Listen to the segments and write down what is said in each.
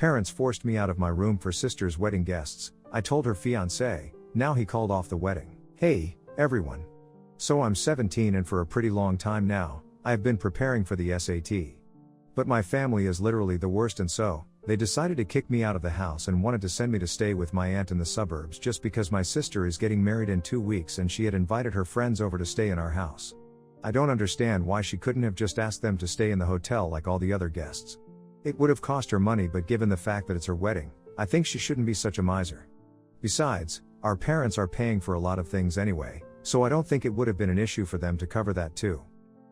Parents forced me out of my room for sister's wedding guests. I told her fiancé, now he called off the wedding. Hey, everyone. So I'm 17 and for a pretty long time now, I have been preparing for the SAT. But my family is literally the worst, and so, they decided to kick me out of the house and wanted to send me to stay with my aunt in the suburbs just because my sister is getting married in 2 weeks and she had invited her friends over to stay in our house. I don't understand why she couldn't have just asked them to stay in the hotel like all the other guests. It would have cost her money, but given the fact that it's her wedding, I think she shouldn't be such a miser. Besides, our parents are paying for a lot of things anyway, so I don't think it would have been an issue for them to cover that too.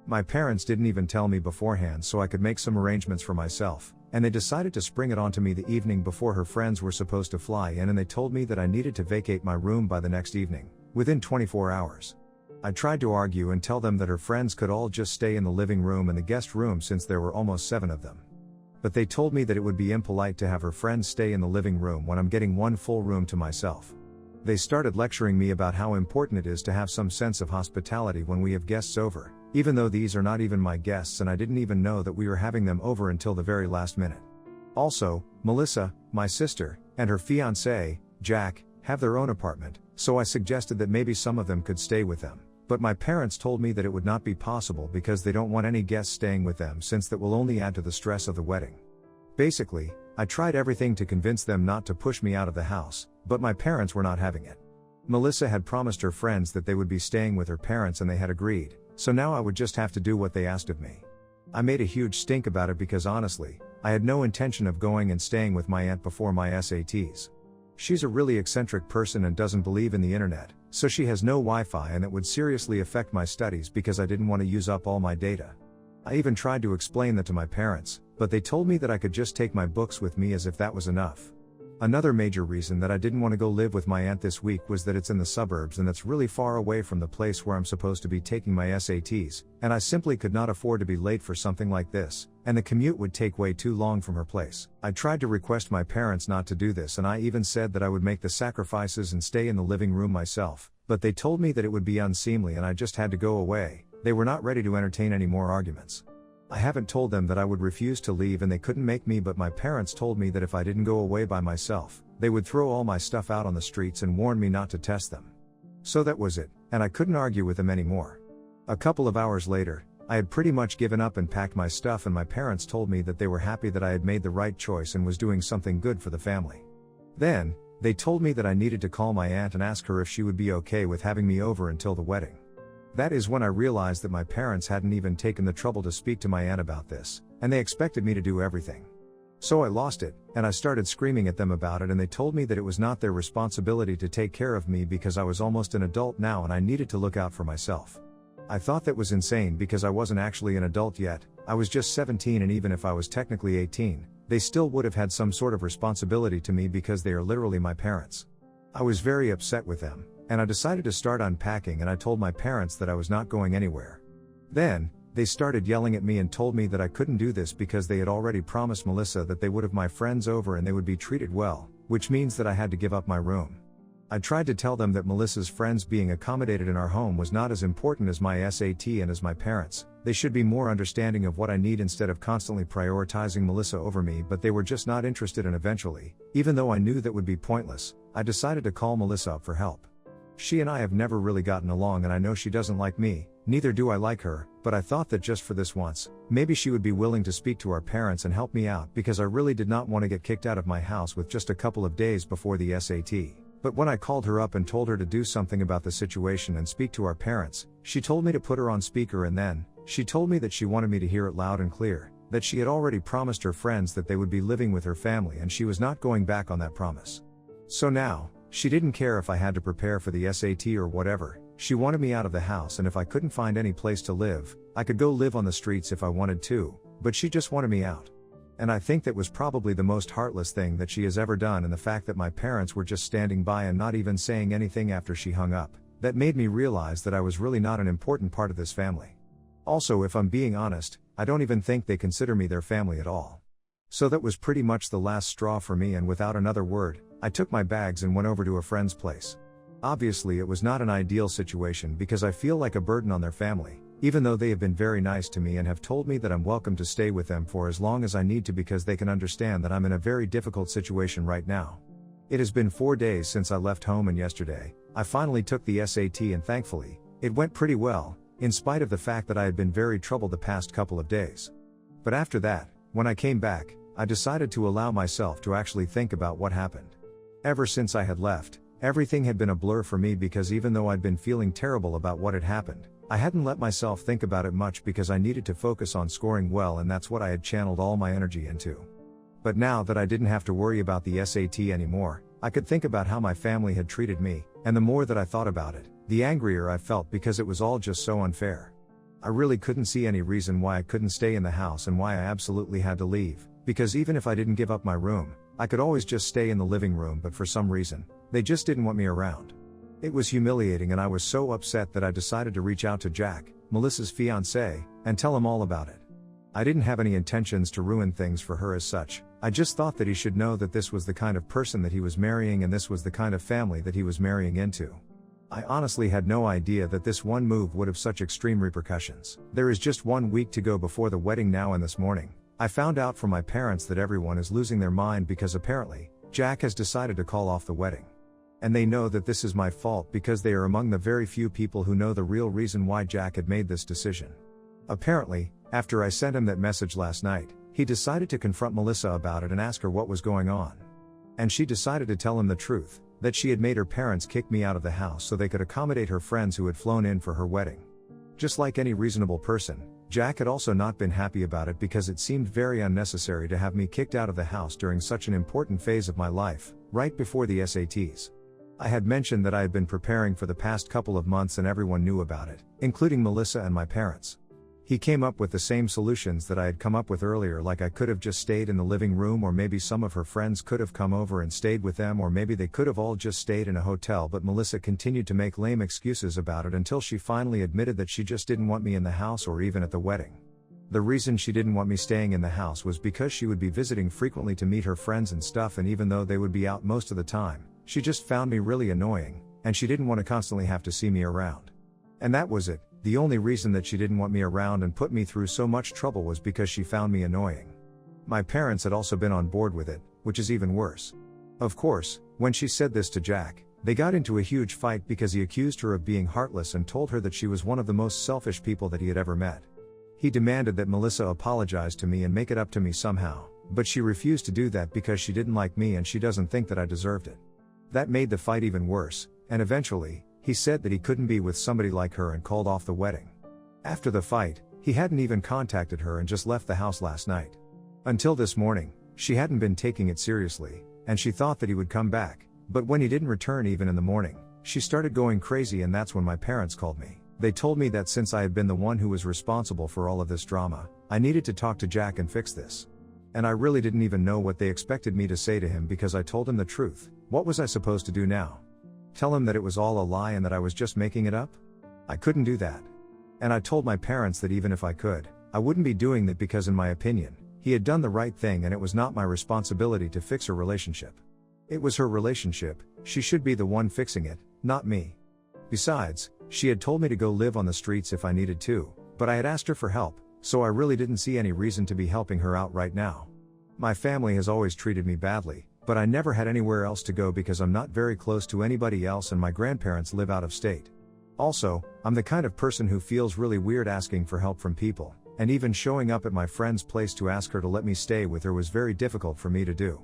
My parents didn't even tell me beforehand so I could make some arrangements for myself, and they decided to spring it onto me the evening before her friends were supposed to fly in, and they told me that I needed to vacate my room by the next evening, within 24 hours. I tried to argue and tell them that her friends could all just stay in the living room and the guest room since there were almost 7 of them. But they told me that it would be impolite to have her friends stay in the living room when I'm getting one full room to myself. They started lecturing me about how important it is to have some sense of hospitality when we have guests over, even though these are not even my guests and I didn't even know that we were having them over until the very last minute. Also, Melissa, my sister, and her fiancé, Jack, have their own apartment, so I suggested that maybe some of them could stay with them. But my parents told me that it would not be possible because they don't want any guests staying with them since that will only add to the stress of the wedding. Basically, I tried everything to convince them not to push me out of the house, but my parents were not having it. Melissa had promised her friends that they would be staying with her parents and they had agreed, so now I would just have to do what they asked of me. I made a huge stink about it because honestly, I had no intention of going and staying with my aunt before my SATs. She's a really eccentric person and doesn't believe in the internet, so she has no Wi-Fi and that would seriously affect my studies because I didn't want to use up all my data. I even tried to explain that to my parents, but they told me that I could just take my books with me as if that was enough. Another major reason that I didn't want to go live with my aunt this week was that it's in the suburbs and that's really far away from the place where I'm supposed to be taking my SATs, and I simply could not afford to be late for something like this, and the commute would take way too long from her place. I tried to request my parents not to do this and I even said that I would make the sacrifices and stay in the living room myself, but they told me that it would be unseemly and I just had to go away. They were not ready to entertain any more arguments. I haven't told them that I would refuse to leave and they couldn't make me, but my parents told me that if I didn't go away by myself, they would throw all my stuff out on the streets and warn me not to test them. So that was it, and I couldn't argue with them anymore. A couple of hours later, I had pretty much given up and packed my stuff, and my parents told me that they were happy that I had made the right choice and was doing something good for the family. Then, they told me that I needed to call my aunt and ask her if she would be okay with having me over until the wedding. That is when I realized that my parents hadn't even taken the trouble to speak to my aunt about this, and they expected me to do everything. So I lost it, and I started screaming at them about it, and they told me that it was not their responsibility to take care of me because I was almost an adult now and I needed to look out for myself. I thought that was insane because I wasn't actually an adult yet, I was just 17, and even if I was technically 18, they still would have had some sort of responsibility to me because they are literally my parents. I was very upset with them, and I decided to start unpacking, and I told my parents that I was not going anywhere. Then, they started yelling at me and told me that I couldn't do this because they had already promised Melissa that they would have my friends over and they would be treated well, which means that I had to give up my room. I tried to tell them that Melissa's friends being accommodated in our home was not as important as my SAT and as my parents. They should be more understanding of what I need instead of constantly prioritizing Melissa over me, but they were just not interested, and eventually, even though I knew that would be pointless, I decided to call Melissa up for help. She and I have never really gotten along, and I know she doesn't like me, neither do I like her, but I thought that just for this once, maybe she would be willing to speak to our parents and help me out because I really did not want to get kicked out of my house with just a couple of days before the SAT. But when I called her up and told her to do something about the situation and speak to our parents, she told me to put her on speaker, and then, she told me that she wanted me to hear it loud and clear, that she had already promised her friends that they would be living with her family and she was not going back on that promise. So now, she didn't care if I had to prepare for the SAT or whatever, she wanted me out of the house, and if I couldn't find any place to live, I could go live on the streets if I wanted to, but she just wanted me out. And I think that was probably the most heartless thing that she has ever done, and the fact that my parents were just standing by and not even saying anything after she hung up, that made me realize that I was really not an important part of this family. Also, if I'm being honest, I don't even think they consider me their family at all. So that was pretty much the last straw for me, and without another word, I took my bags and went over to a friend's place. Obviously it was not an ideal situation because I feel like a burden on their family, even though they have been very nice to me and have told me that I'm welcome to stay with them for as long as I need to because they can understand that I'm in a very difficult situation right now. It has been 4 days since I left home, and yesterday, I finally took the SAT, and thankfully, it went pretty well, in spite of the fact that I had been very troubled the past couple of days. But after that, when I came back, I decided to allow myself to actually think about what happened. Ever since I had left, everything had been a blur for me because even though I'd been feeling terrible about what had happened, I hadn't let myself think about it much because I needed to focus on scoring well, and that's what I had channeled all my energy into. But now that I didn't have to worry about the SAT anymore, I could think about how my family had treated me, and the more that I thought about it, the angrier I felt because it was all just so unfair. I really couldn't see any reason why I couldn't stay in the house and why I absolutely had to leave, because even if I didn't give up my room, I could always just stay in the living room, but for some reason, they just didn't want me around. It was humiliating, and I was so upset that I decided to reach out to Jack, Melissa's fiancé, and tell him all about it. I didn't have any intentions to ruin things for her as such. I just thought that he should know that this was the kind of person that he was marrying and this was the kind of family that he was marrying into. I honestly had no idea that this one move would have such extreme repercussions. There is just 1 week to go before the wedding now, and this morning, I found out from my parents that everyone is losing their mind because apparently, Jack has decided to call off the wedding. And they know that this is my fault because they are among the very few people who know the real reason why Jack had made this decision. Apparently, after I sent him that message last night, he decided to confront Melissa about it and ask her what was going on. And she decided to tell him the truth, that she had made her parents kick me out of the house so they could accommodate her friends who had flown in for her wedding. Just like any reasonable person, Jack had also not been happy about it because it seemed very unnecessary to have me kicked out of the house during such an important phase of my life, right before the SATs. I had mentioned that I had been preparing for the past couple of months and everyone knew about it, including Melissa and my parents. He came up with the same solutions that I had come up with earlier, like I could have just stayed in the living room, or maybe some of her friends could have come over and stayed with them, or maybe they could have all just stayed in a hotel, but Melissa continued to make lame excuses about it until she finally admitted that she just didn't want me in the house or even at the wedding. The reason she didn't want me staying in the house was because she would be visiting frequently to meet her friends and stuff, and even though they would be out most of the time, she just found me really annoying, and she didn't want to constantly have to see me around. And that was it. The only reason that she didn't want me around and put me through so much trouble was because she found me annoying. My parents had also been on board with it, which is even worse. Of course, when she said this to Jack, they got into a huge fight because he accused her of being heartless and told her that she was one of the most selfish people that he had ever met. He demanded that Melissa apologize to me and make it up to me somehow, but she refused to do that because she didn't like me and she doesn't think that I deserved it. That made the fight even worse, and eventually, he said that he couldn't be with somebody like her and called off the wedding. After the fight, he hadn't even contacted her and just left the house last night. Until this morning, she hadn't been taking it seriously, and she thought that he would come back, but when he didn't return even in the morning, she started going crazy, and that's when my parents called me. They told me that since I had been the one who was responsible for all of this drama, I needed to talk to Jack and fix this. And I really didn't even know what they expected me to say to him because I told him the truth. What was I supposed to do now? Tell him that it was all a lie and that I was just making it up? I couldn't do that. And I told my parents that even if I could, I wouldn't be doing that because in my opinion, he had done the right thing and it was not my responsibility to fix her relationship. It was her relationship, she should be the one fixing it, not me. Besides, she had told me to go live on the streets if I needed to, but I had asked her for help, so I really didn't see any reason to be helping her out right now. My family has always treated me badly, but I never had anywhere else to go because I'm not very close to anybody else and my grandparents live out of state. Also, I'm the kind of person who feels really weird asking for help from people, and even showing up at my friend's place to ask her to let me stay with her was very difficult for me to do.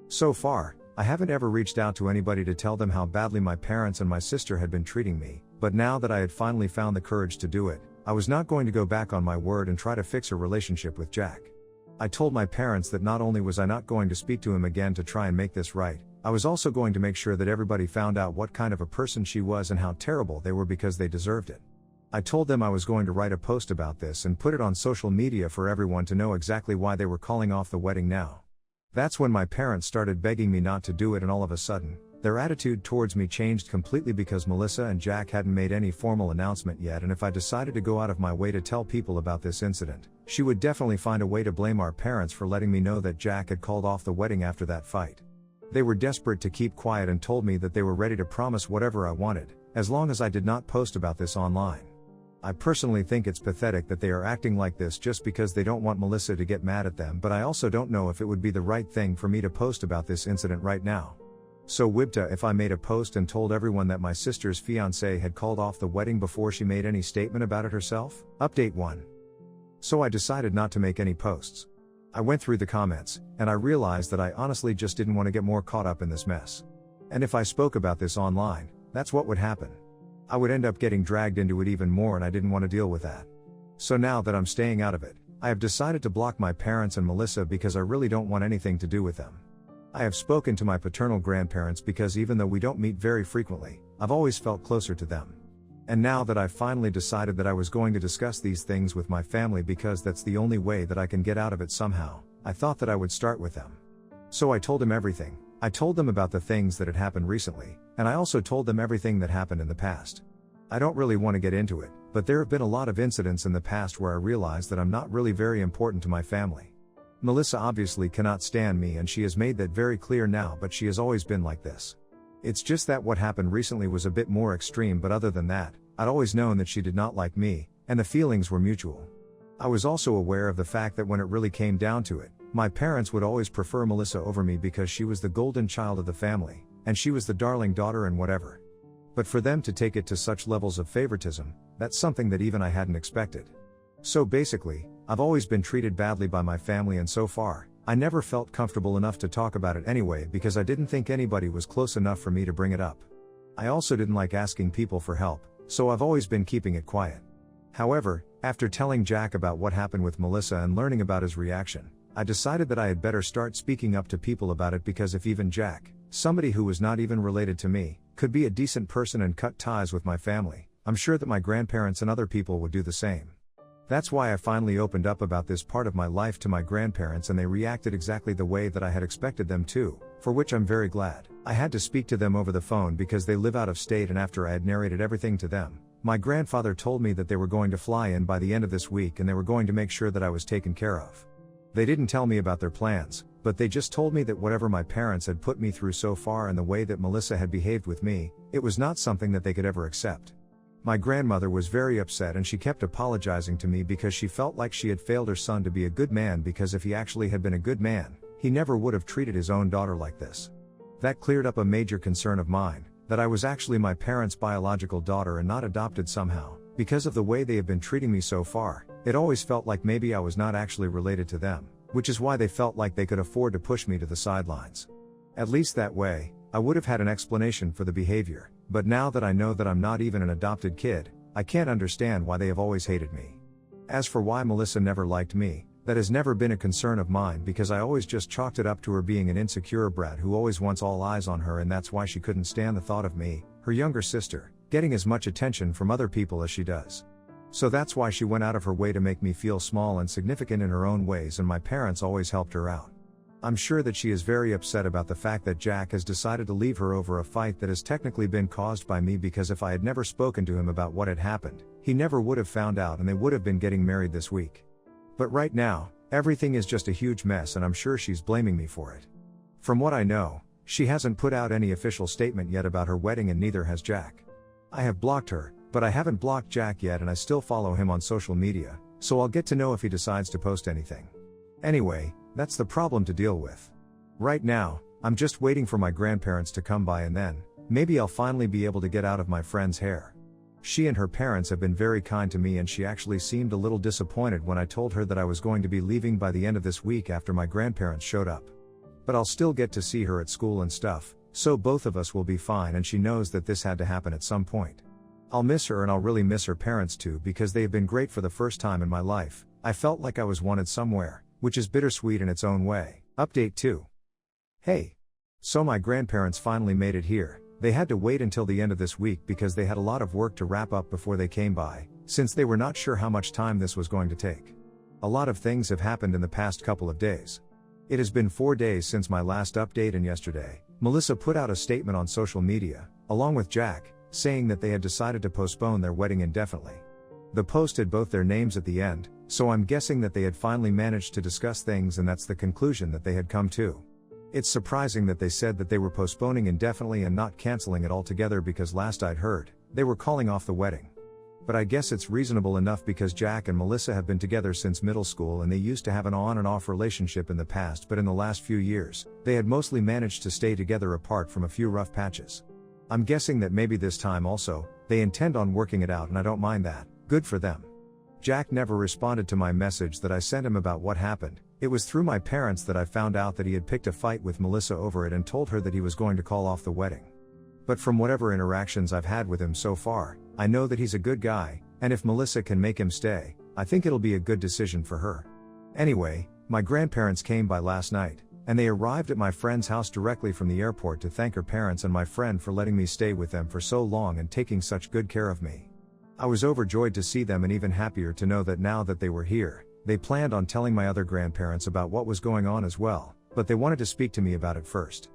So far, I haven't ever reached out to anybody to tell them how badly my parents and my sister had been treating me, but now that I had finally found the courage to do it, I was not going to go back on my word and try to fix her relationship with Jack. I told my parents that not only was I not going to speak to him again to try and make this right, I was also going to make sure that everybody found out what kind of a person she was and how terrible they were because they deserved it. I told them I was going to write a post about this and put it on social media for everyone to know exactly why they were calling off the wedding now. That's when my parents started begging me not to do it, and all of a sudden, their attitude towards me changed completely because Melissa and Jack hadn't made any formal announcement yet, and if I decided to go out of my way to tell people about this incident, she would definitely find a way to blame our parents for letting me know that Jack had called off the wedding after that fight. They were desperate to keep quiet and told me that they were ready to promise whatever I wanted, as long as I did not post about this online. I personally think it's pathetic that they are acting like this just because they don't want Melissa to get mad at them, but I also don't know if it would be the right thing for me to post about this incident right now. So Wibta, if I made a post and told everyone that my sister's fiancé had called off the wedding before she made any statement about it herself? Update 1. So I decided not to make any posts. I went through the comments, and I realized that I honestly just didn't want to get more caught up in this mess. And if I spoke about this online, that's what would happen. I would end up getting dragged into it even more, and I didn't want to deal with that. So now that I'm staying out of it, I have decided to block my parents and Melissa because I really don't want anything to do with them. I have spoken to my paternal grandparents because even though we don't meet very frequently, I've always felt closer to them. And now that I've finally decided that I was going to discuss these things with my family because that's the only way that I can get out of it somehow, I thought that I would start with them. So I told them everything. I told them about the things that had happened recently, and I also told them everything that happened in the past. I don't really want to get into it, but there have been a lot of incidents in the past where I realized that I'm not really very important to my family. Melissa obviously cannot stand me, and she has made that very clear now, but she has always been like this. It's just that what happened recently was a bit more extreme, but other than that, I'd always known that she did not like me, and the feelings were mutual. I was also aware of the fact that when it really came down to it, my parents would always prefer Melissa over me because she was the golden child of the family, and she was the darling daughter and whatever. But for them to take it to such levels of favoritism, that's something that even I hadn't expected. So basically, I've always been treated badly by my family, and so far, I never felt comfortable enough to talk about it anyway because I didn't think anybody was close enough for me to bring it up. I also didn't like asking people for help, so I've always been keeping it quiet. However, after telling Jack about what happened with Melissa and learning about his reaction, I decided that I had better start speaking up to people about it, because if even Jack, somebody who was not even related to me, could be a decent person and cut ties with my family, I'm sure that my grandparents and other people would do the same. That's why I finally opened up about this part of my life to my grandparents, and they reacted exactly the way that I had expected them to, for which I'm very glad. I had to speak to them over the phone because they live out of state, and after I had narrated everything to them, my grandfather told me that they were going to fly in by the end of this week and they were going to make sure that I was taken care of. They didn't tell me about their plans, but they just told me that whatever my parents had put me through so far and the way that Melissa had behaved with me, it was not something that they could ever accept. My grandmother was very upset, and she kept apologizing to me because she felt like she had failed her son to be a good man, because if he actually had been a good man, he never would have treated his own daughter like this. That cleared up a major concern of mine, that I was actually my parents' biological daughter and not adopted somehow. Because of the way they have been treating me so far, it always felt like maybe I was not actually related to them, which is why they felt like they could afford to push me to the sidelines. At least that way, I would have had an explanation for the behavior, but now that I know that I'm not even an adopted kid, I can't understand why they have always hated me. As for why Melissa never liked me, that has never been a concern of mine, because I always just chalked it up to her being an insecure brat who always wants all eyes on her, and that's why she couldn't stand the thought of me, her younger sister, getting as much attention from other people as she does. So that's why she went out of her way to make me feel small and significant in her own ways, and my parents always helped her out. I'm sure that she is very upset about the fact that Jack has decided to leave her over a fight that has technically been caused by me, because if I had never spoken to him about what had happened, he never would have found out and they would have been getting married this week. But right now, everything is just a huge mess, and I'm sure she's blaming me for it. From what I know, she hasn't put out any official statement yet about her wedding, and neither has Jack. I have blocked her, but I haven't blocked Jack yet, and I still follow him on social media, so I'll get to know if he decides to post anything. Anyway, that's the problem to deal with. Right now, I'm just waiting for my grandparents to come by, and then, maybe I'll finally be able to get out of my friend's hair. She and her parents have been very kind to me, and she actually seemed a little disappointed when I told her that I was going to be leaving by the end of this week after my grandparents showed up. But I'll still get to see her at school and stuff, so both of us will be fine, and she knows that this had to happen at some point. I'll miss her, and I'll really miss her parents too, because they have been great. For the first time in my life, I felt like I was wanted somewhere, which is bittersweet in its own way. Update 2. Hey. So my grandparents finally made it here. They had to wait until the end of this week because they had a lot of work to wrap up before they came by, since they were not sure how much time this was going to take. A lot of things have happened in the past couple of days. It has been 4 days since my last update, and yesterday, Melissa put out a statement on social media, along with Jack, saying that they had decided to postpone their wedding indefinitely. The post had both their names at the end, so I'm guessing that they had finally managed to discuss things, and that's the conclusion that they had come to. It's surprising that they said that they were postponing indefinitely and not canceling it altogether, because last I'd heard, they were calling off the wedding. but I guess it's reasonable enough because Jack and Melissa have been together since middle school and they used to have an on and off relationship in the past, but in the last few years, they had mostly managed to stay together apart from a few rough patches. I'm guessing that maybe this time also, they intend on working it out and I don't mind that, good for them. Jack never responded to my message that I sent him about what happened. It was through my parents that I found out that he had picked a fight with Melissa over it and told her that he was going to call off the wedding. But from whatever interactions I've had with him so far, I know that he's a good guy, and if Melissa can make him stay, I think it'll be a good decision for her. Anyway, my grandparents came by last night, and they arrived at my friend's house directly from the airport to thank her parents and my friend for letting me stay with them for so long and taking such good care of me. I was overjoyed to see them and even happier to know that now that they were here, they planned on telling my other grandparents about what was going on as well, but they wanted to speak to me about it first.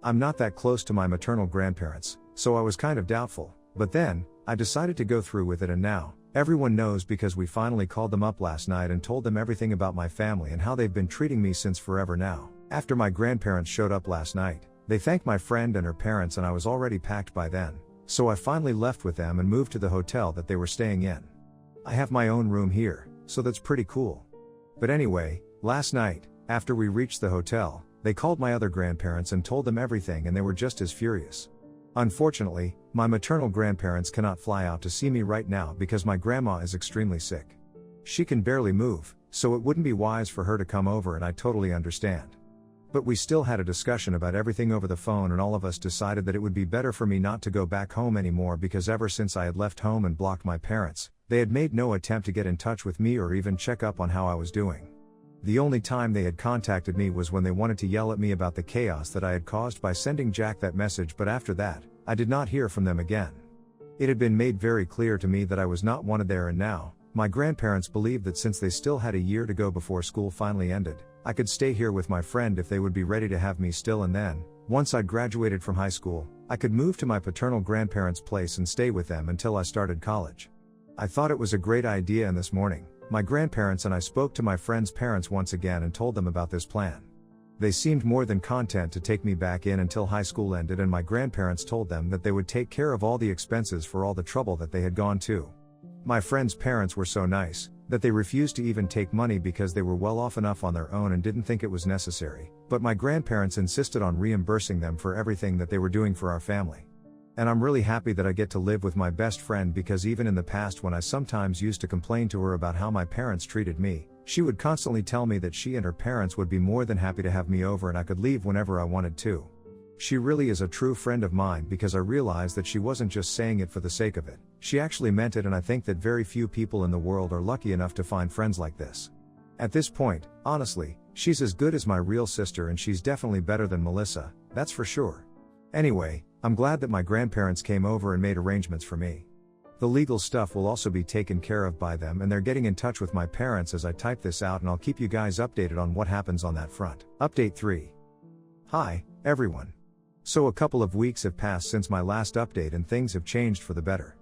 I'm not that close to my maternal grandparents, so I was kind of doubtful, but then, I decided to go through with it and now, everyone knows because we finally called them up last night and told them everything about my family and how they've been treating me since forever now. After my grandparents showed up last night, they thanked my friend and her parents and I was already packed by then, so I finally left with them and moved to the hotel that they were staying in. I have my own room here, so that's pretty cool. But anyway, last night, after we reached the hotel, they called my other grandparents and told them everything and they were just as furious. Unfortunately, my maternal grandparents cannot fly out to see me right now because my grandma is extremely sick. She can barely move, so it wouldn't be wise for her to come over and I totally understand. But we still had a discussion about everything over the phone and all of us decided that it would be better for me not to go back home anymore because ever since I had left home and blocked my parents, they had made no attempt to get in touch with me or even check up on how I was doing. The only time they had contacted me was when they wanted to yell at me about the chaos that I had caused by sending Jack that message, but after that, I did not hear from them again. It had been made very clear to me that I was not wanted there and now, my grandparents believed that since they still had a year to go before school finally ended, I could stay here with my friend if they would be ready to have me still and then, once I'd graduated from high school, I could move to my paternal grandparents' place and stay with them until I started college. I thought it was a great idea and this morning, my grandparents and I spoke to my friend's parents once again and told them about this plan. They seemed more than content to take me back in until high school ended and my grandparents told them that they would take care of all the expenses for all the trouble that they had gone to. My friend's parents were so nice, that they refused to even take money because they were well off enough on their own and didn't think it was necessary, but my grandparents insisted on reimbursing them for everything that they were doing for our family. And I'm really happy that I get to live with my best friend because even in the past when I sometimes used to complain to her about how my parents treated me, she would constantly tell me that she and her parents would be more than happy to have me over and I could leave whenever I wanted to. She really is a true friend of mine because I realized that she wasn't just saying it for the sake of it, she actually meant it and I think that very few people in the world are lucky enough to find friends like this. At this point, honestly, she's as good as my real sister and she's definitely better than Melissa, that's for sure. Anyway, I'm glad that my grandparents came over and made arrangements for me. The legal stuff will also be taken care of by them and they're getting in touch with my parents as I type this out and I'll keep you guys updated on what happens on that front. Update 3. Hi, everyone. So a couple of weeks have passed since my last update and things have changed for the better.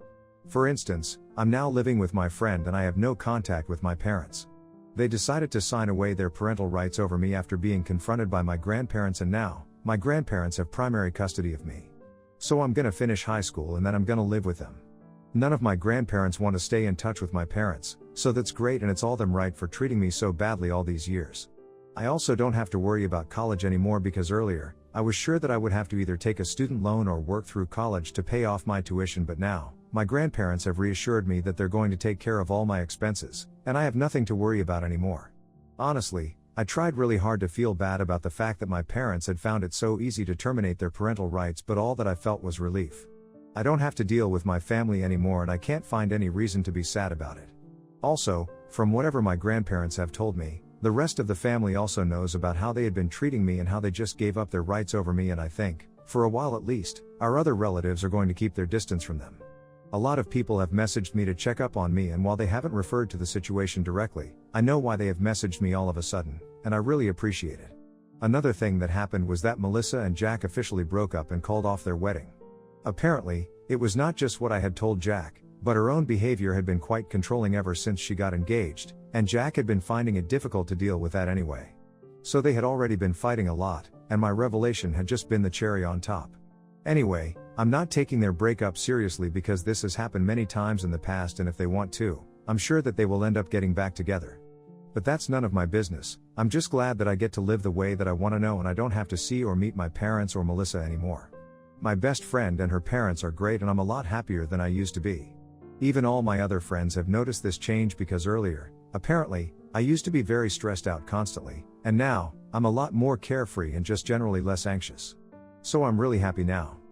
For instance, I'm now living with my friend and I have no contact with my parents. They decided to sign away their parental rights over me after being confronted by my grandparents and now, my grandparents have primary custody of me. So I'm gonna finish high school and then I'm gonna live with them. None of my grandparents want to stay in touch with my parents, so that's great and it's all them right for treating me so badly all these years. I also don't have to worry about college anymore because earlier, I was sure that I would have to either take a student loan or work through college to pay off my tuition, but now, my grandparents have reassured me that they're going to take care of all my expenses, and I have nothing to worry about anymore. Honestly, I tried really hard to feel bad about the fact that my parents had found it so easy to terminate their parental rights, but all that I felt was relief. I don't have to deal with my family anymore and I can't find any reason to be sad about it. Also, from whatever my grandparents have told me, the rest of the family also knows about how they had been treating me and how they just gave up their rights over me, and I think, for a while at least, our other relatives are going to keep their distance from them. A lot of people have messaged me to check up on me, and while they haven't referred to the situation directly, I know why they have messaged me all of a sudden, and I really appreciate it. Another thing that happened was that Melissa and Jack officially broke up and called off their wedding. Apparently, it was not just what I had told Jack, but her own behavior had been quite controlling ever since she got engaged, and Jack had been finding it difficult to deal with that anyway. So they had already been fighting a lot, and my revelation had just been the cherry on top. Anyway, I'm not taking their breakup seriously because this has happened many times in the past, and if they want to, I'm sure that they will end up getting back together. But that's none of my business. I'm just glad that I get to live the way that I want to know, and I don't have to see or meet my parents or Melissa anymore. My best friend and her parents are great, and I'm a lot happier than I used to be. Even all my other friends have noticed this change because earlier, apparently, I used to be very stressed out constantly, and now, I'm a lot more carefree and just generally less anxious. So I'm really happy now.